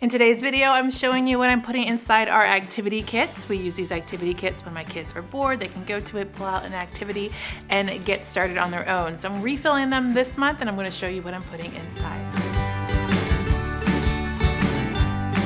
In today's video, I'm showing you what I'm putting inside our activity kits. We use these activity kits when my kids are bored. They can go to it, pull out an activity, and get started on their own. So I'm refilling them this month, and I'm going to show you what I'm putting inside.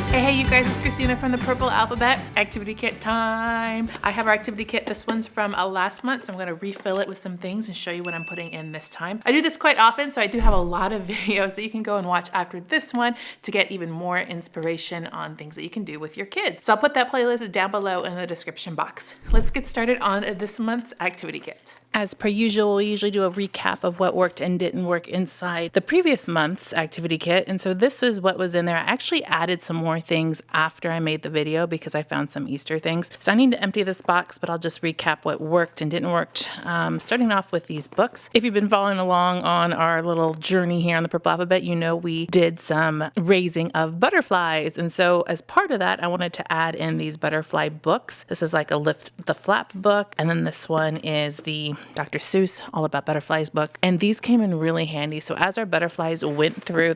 Hey you guys, it's Christina from the Purple Alphabet. Activity kit time. I have our activity kit. This one's from last month, so I'm going to refill it with some things and show you what I'm putting in this time. I do this quite often, so I do have a lot of videos that you can go and watch after this one to get even more inspiration on things that you can do with your kids. So I'll put that playlist down below in the description box. Let's get started on this month's activity kit. As per usual, we usually do a recap of what worked and didn't work inside the previous month's activity kit. And so this is what was in there. I actually added some more things after I made the video because I found some Easter things. So I need to empty this box, but I'll just recap what worked and didn't work. Starting off with these books. If you've been following along on our little journey here on the Purple Alphabet, you know we did some raising of butterflies. And so as part of that, I wanted to add in these butterfly books. This is like a Lift the Flap book. And then this one is the Dr. Seuss All About Butterflies book. And these came in really handy. So as our butterflies went through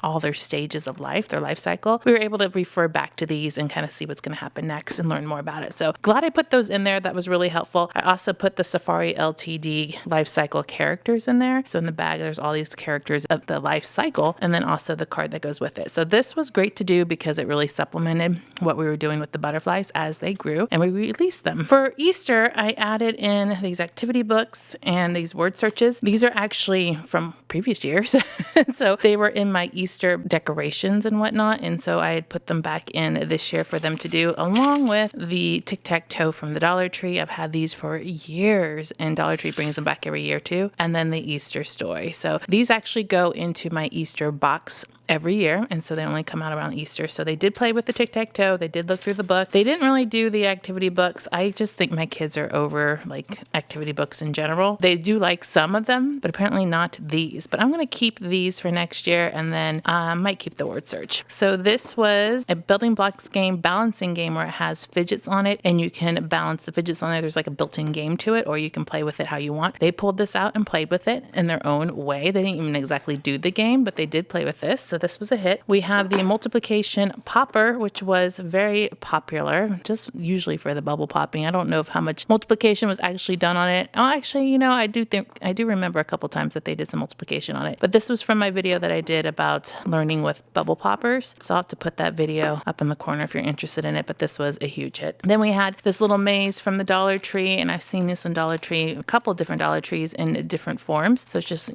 all their stages of life, their life cycle, we were able to refer back to these and kind of see what's going to happen next and learn more about it. So glad I put those in there. That was really helpful. I also put the Safari LTD life cycle characters in there. So in the bag, there's all these characters of the life cycle and then also the card that goes with it. So this was great to do because it really supplemented what we were doing with the butterflies as they grew and we released them. For Easter, I added in these activity books and these word searches. These are actually from previous years. So they were in my Easter decorations and whatnot. And so I had put them back in this year for them to do along with the tic-tac-toe from the Dollar Tree. I've had these for years and Dollar Tree brings them back every year too. And then the Easter story. So these actually go into my Easter box every year, and so they only come out around Easter. So they did play with the tic-tac-toe. They did look through the book. They didn't really do the activity books. I just think my kids are over like activity books in general. They do like some of them, but apparently not these. But I'm going to keep these for next year, and then I might keep the word search. So this was a building blocks game, balancing game where it has fidgets on it, and you can balance the fidgets on there. There's like a built-in game to it, or you can play with it how you want. They pulled this out and played with it in their own way. They didn't even exactly do the game, but they did play with this. So this was a hit. We have the multiplication popper, which was very popular, just usually for the bubble popping. I don't know if how much multiplication was actually done on it. Oh, actually, I do remember a couple times that they did some multiplication on it. But this was from my video that I did about learning with bubble poppers. So I'll have to put that video up in the corner if you're interested in it. But this was a huge hit. Then we had this little maze from the Dollar Tree, and I've seen this in Dollar Tree, a couple different Dollar Trees in different forms. So it's just,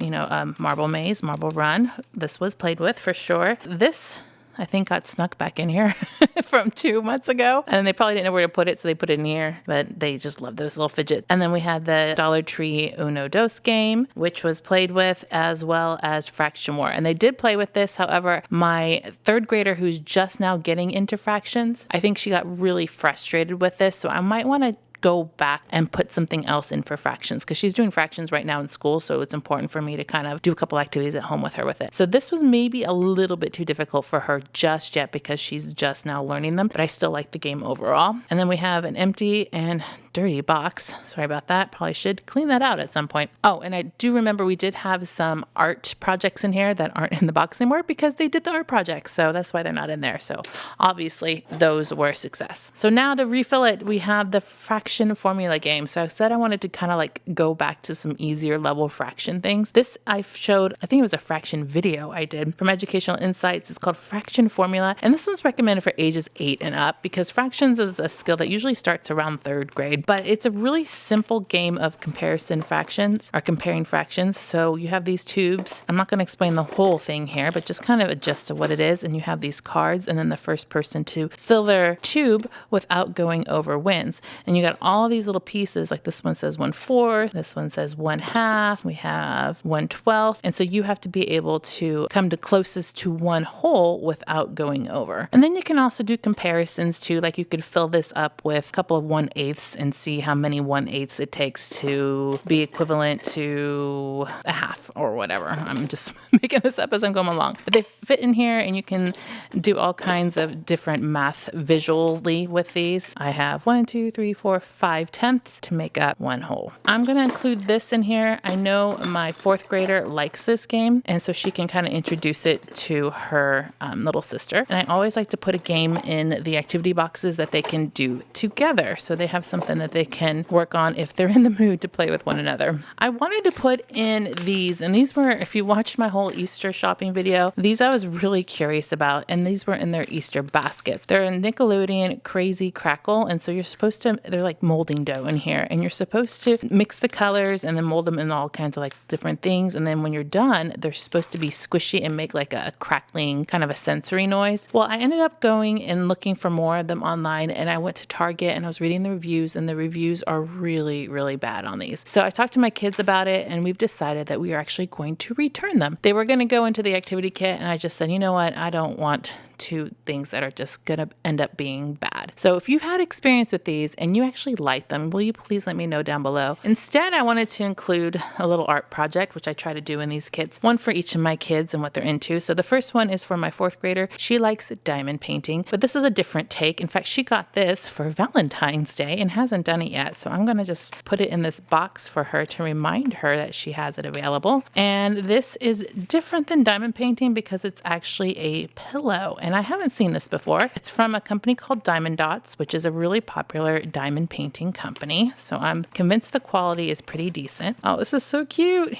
marble maze, marble run. This was played with for sure. This, I think, got snuck back in here from 2 months ago. And they probably didn't know where to put it, so they put it in here. But they just love those little fidgets. And then we had the Dollar Tree Uno Dos game, which was played with, as well as Fraction War. And they did play with this. However, my third grader, who's just now getting into fractions, I think she got really frustrated with this. So I might want to go back and put something else in for fractions because she's doing fractions right now in school. So it's important for me to kind of do a couple activities at home with her with it. So this was maybe a little bit too difficult for her just yet because she's just now learning them, but I still like the game overall. And then we have an empty and dirty box. Sorry about that. Probably should clean that out at some point. Oh, and I do remember we did have some art projects in here that aren't in the box anymore because they did the art projects. So that's why they're not in there. So obviously those were a success. So now to refill it, we have the fraction formula game. So I said I wanted to kind of like go back to some easier level fraction things. This I showed, I think it was a fraction video I did from Educational Insights. It's called Fraction Formula. And this one's recommended for ages 8 and up because fractions is a skill that usually starts around 3rd grade. But it's a really simple game of comparison fractions or comparing fractions. So you have these tubes. I'm not going to explain the whole thing here, but just kind of a gist of what it is. And you have these cards, and then the first person to fill their tube without going over wins. And you got all of these little pieces, like this one says 1/4, this one says 1/2, we have 1/12. And so you have to be able to come to closest to one whole without going over. And then you can also do comparisons too, like you could fill this up with a couple of 1/8 and see how many 1/8 it takes to be equivalent to a half or whatever. I'm just making this up as I'm going along. But they fit in here and you can do all kinds of different math visually with these. I have 1, 2, 3, 4, 5/10 to make up one whole. I'm going to include this in here. I know my 4th grader likes this game, and so she can kind of introduce it to her little sister. And I always like to put a game in the activity boxes that they can do together, so they have something that they can work on if they're in the mood to play with one another. I wanted to put in these, and these were, if you watched my whole Easter shopping video, these I was really curious about, and these were in their Easter baskets. They're a Nickelodeon Crazy Crackle, and so you're supposed to, they're like molding dough in here, and you're supposed to mix the colors and then mold them in all kinds of like different things, and then when you're done, they're supposed to be squishy and make like a crackling kind of a sensory noise. Well, I ended up going and looking for more of them online, and I went to Target and I was reading the reviews, and the reviews are really, really bad on these. So I talked to my kids about it, and we've decided that we are actually going to return them. They were going to go into the activity kit, and I just said, you know what, I don't want to things that are just going to end up being bad. So if you've had experience with these and you actually like them, will you please let me know down below? Instead, I wanted to include a little art project, which I try to do in these kits, one for each of my kids and what they're into. So the first one is for my 4th grader. She likes diamond painting, but this is a different take. In fact, she got this for Valentine's Day and hasn't done it yet. So I'm going to just put it in this box for her to remind her that she has it available. And this is different than diamond painting because it's actually a pillow. And I haven't seen this before. It's from a company called Diamond Dots, which is a really popular diamond painting company. So I'm convinced the quality is pretty decent. Oh, this is so cute.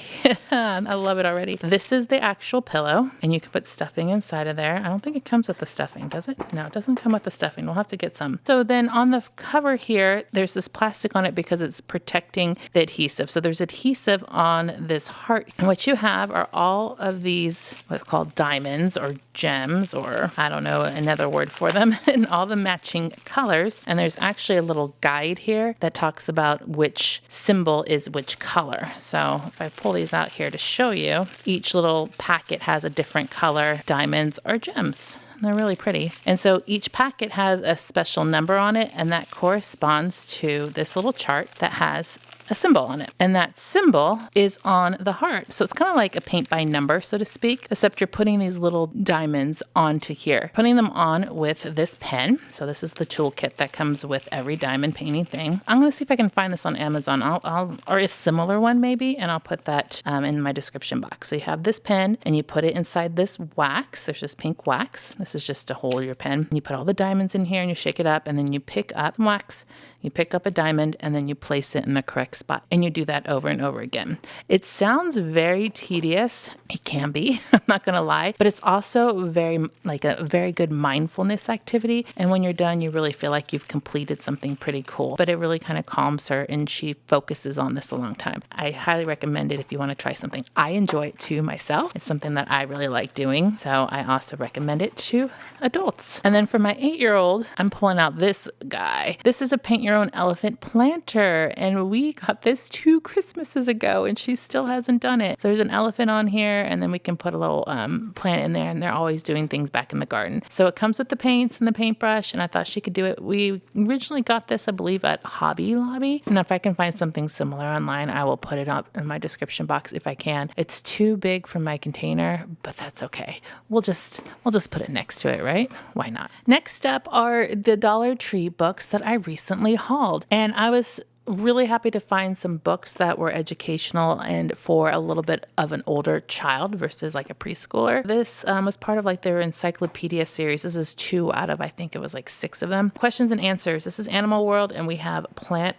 I love it already. This is the actual pillow, and you can put stuffing inside of there. I don't think it comes with the stuffing, does it? No, it doesn't come with the stuffing. We'll have to get some. So then on the cover here, there's this plastic on it because it's protecting the adhesive. So there's adhesive on this heart. And what you have are all of these, what's called diamonds or gems, or I don't know, another word for them, and all the matching colors. And there's actually a little guide here that talks about which symbol is which color. So if I pull these out here to show you, each little packet has a different color, diamonds or gems. They're really pretty. And so each packet has a special number on it, and that corresponds to this little chart that has a symbol on it. And that symbol is on the heart. So it's kind of like a paint by number, so to speak, except you're putting these little diamonds onto here, putting them on with this pen. So this is the toolkit that comes with every diamond painting thing. I'm going to see if I can find this on Amazon, or a similar one maybe, and I'll put that in my description box. So you have this pen, and you put it inside this wax. There's this pink wax. This is just to hold your pen. You put all the diamonds in here, and you shake it up, and then you pick up wax. You pick up a diamond, and then you place it in the correct spot, and you do that over and over again. It sounds very tedious. It can be, I'm not going to lie, but it's also very good mindfulness activity. And when you're done, you really feel like you've completed something pretty cool, but it really kind of calms her, and she focuses on this a long time. I highly recommend it if you want to try something. I enjoy it too myself. It's something that I really like doing. So I also recommend it to adults. And then for my 8-year-old, I'm pulling out this guy. This is a paint your own elephant planter, and we got this 2 Christmases ago, and she still hasn't done it. So there's an elephant on here, and then we can put a little plant in there, and they're always doing things back in the garden. So it comes with the paints and the paintbrush, and I thought she could do it. We originally got this, I believe, at Hobby Lobby, and if I can find something similar online, I will put it up in my description box if I can. It's too big for my container, but that's okay. We'll just put it next to it, right? Why not? Next up are the Dollar Tree books that I recently hauled, and I was really happy to find some books that were educational and for a little bit of an older child versus like a preschooler. This was part of like their encyclopedia series. This is 2 out of, I think it was like 6 of them. Questions and answers. This is Animal World, and we have Planet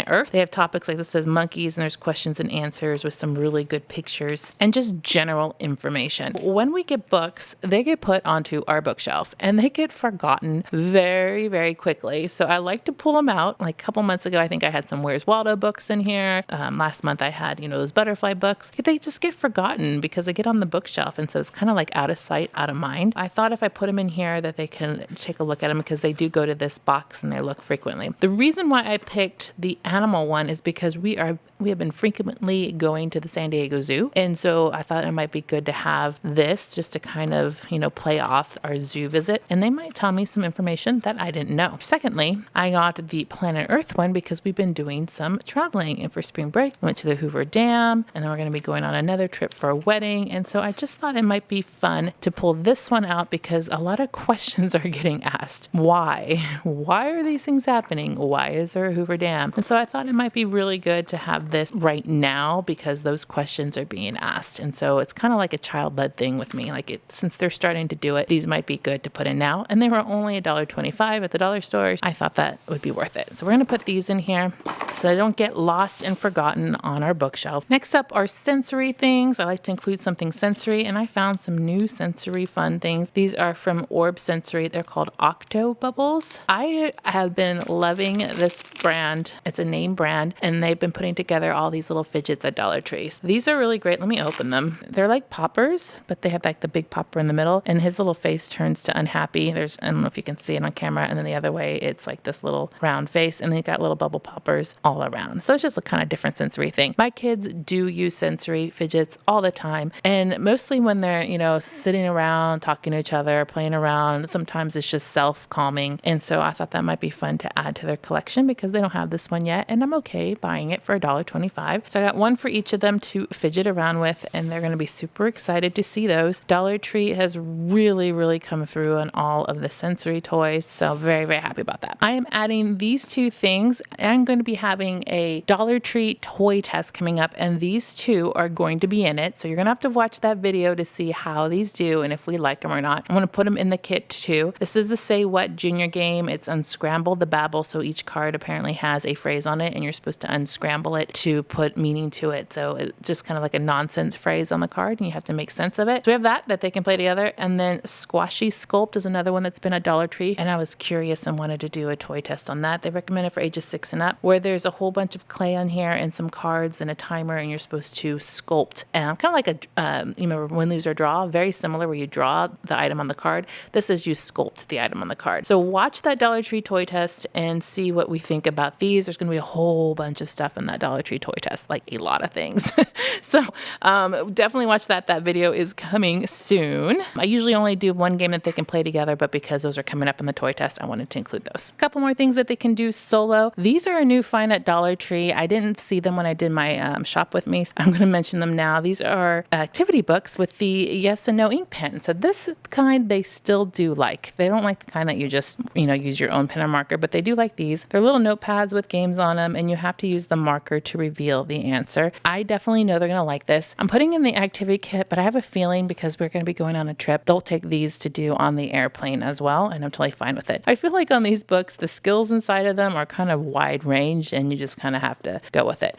Earth. They have topics like this says monkeys, and there's questions and answers with some really good pictures and just general information. When we get books, they get put onto our bookshelf, and they get forgotten very, very quickly. So I like to pull them out. Like a couple months ago, I think I had some Where's Waldo books in here. Last month I had, those butterfly books. They just get forgotten because they get on the bookshelf, and so it's kind of like out of sight, out of mind. I thought if I put them in here that they can take a look at them because they do go to this box and they look frequently. The reason why I picked the animal one is because we have been frequently going to the San Diego Zoo, and so I thought it might be good to have this just to kind of, play off our zoo visit, and they might tell me some information that I didn't know. Secondly, I got the Planet Earth one because we've been doing doing some traveling. And for spring break, we went to the Hoover Dam, and then we're going to be going on another trip for a wedding. And so I just thought it might be fun to pull this one out because a lot of questions are getting asked. Why? Why are these things happening? Why is there a Hoover Dam? And so I thought it might be really good to have this right now because those questions are being asked. And so it's kind of like a child-led thing with me. Like since they're starting to do it, these might be good to put in now. And they were only $1.25 at the dollar store. I thought that would be worth it. So we're going to put these in here so they don't get lost and forgotten on our bookshelf. Next up are sensory things. I like to include something sensory, and I found some new sensory fun things. These are from Orb Sensory. They're called Octo Bubbles. I have been loving this brand. It's a name brand, and they've been putting together all these little fidgets at Dollar Tree. These are really great. Let me open them. They're like poppers, but they have like the big popper in the middle, and his little face turns to unhappy. I don't know if you can see it on camera, and then the other way, it's like this little round face, and they got little bubble poppers all around. So it's just a kind of different sensory thing. My kids do use sensory fidgets all the time, and mostly when they're, sitting around, talking to each other, playing around, sometimes it's just self-calming. And so I thought that might be fun to add to their collection because they don't have this one yet, and I'm okay buying it for $1.25. So I got one for each of them to fidget around with, and they're going to be super excited to see those. Dollar Tree has really, really come through on all of the sensory toys, so very, very happy about that. I am adding these two things. I'm going to be having a Dollar Tree toy test coming up, and these two are going to be in it. So you're going to have to watch that video to see how these do and if we like them or not. I'm going to put them in the kit too. This is the Say What Junior game. It's Unscramble the Babble. So each card apparently has a phrase on it, and you're supposed to unscramble it to put meaning to it. So it's just kind of like a nonsense phrase on the card, and you have to make sense of it. So we have that they can play together. And then Squashy Sculpt is another one that's been at Dollar Tree, and I was curious and wanted to do a toy test on that. They recommend it for ages 6 and up, where there's a whole bunch of clay on here and some cards and a timer, and you're supposed to sculpt. And kind of like you remember Win, Lose, or Draw, very similar, where you draw the item on the card. This is you sculpt the item on the card. So watch that Dollar Tree toy test and see what we think about these. There's going to be a whole bunch of stuff in that Dollar Tree toy test, like a lot of things. So definitely watch that. That video is coming soon. I usually only do one game that they can play together, but because those are coming up in the toy test, I wanted to include those. A couple more things that they can do solo. These are a new find at Dollar Tree. I didn't see them when I did my shop with me. So I'm going to mention them now. These are activity books with the yes and no ink pen. So this kind they still do like. They don't like the kind that you just, use your own pen or marker, but they do like these. They're little notepads with games on them, and you have to use the marker to reveal the answer. I definitely know they're going to like this. I'm putting in the activity kit, but I have a feeling because we're going to be going on a trip, they'll take these to do on the airplane as well, and I'm totally fine with it. I feel like on these books, the skills inside of them are kind of wide range, and you just kind of have to go with it.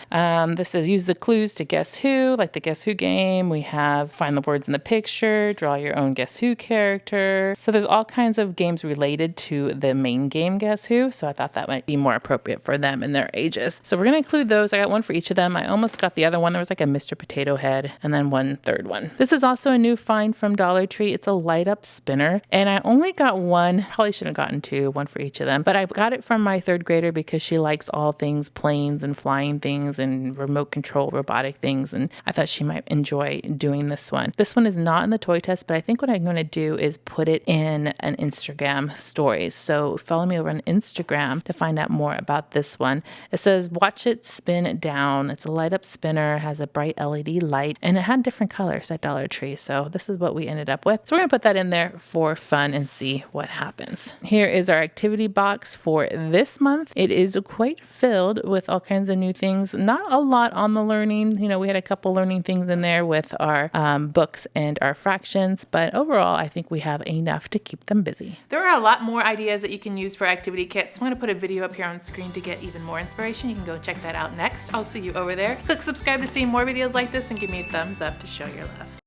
This says use the clues to guess who, like the Guess Who game. We have find the words in the picture, draw your own Guess Who character. So there's all kinds of games related to the main game Guess Who, so I thought that might be more appropriate for them and their ages. So we're going to include those. I got one for each of them. I almost got the other one. There was like a Mr. Potato Head, and then one third one. This is also a new find from Dollar Tree. It's a light up spinner, and I only got one. Probably should have gotten two, one for each of them, but I got it from my third grader because she likes all things planes and flying things and remote control robotic things, and I thought she might enjoy doing this one. This one is not in the toy test, but I think what I'm going to do is put it in an Instagram stories. So follow me over on Instagram to find out more about this one. It says watch it spin down. It's a light up spinner, has a bright LED light, and it had different colors at Dollar Tree. So this is what we ended up with. So we're going to put that in there for fun and see what happens. Here is our activity box for this month. It is quite filled with all kinds of new things. Not a lot on the learning. We had a couple learning things in there with our books and our fractions, but overall, I think we have enough to keep them busy. There are a lot more ideas that you can use for activity kits. I'm going to put a video up here on screen to get even more inspiration. You can go check that out next. I'll see you over there. Click subscribe to see more videos like this and give me a thumbs up to show your love.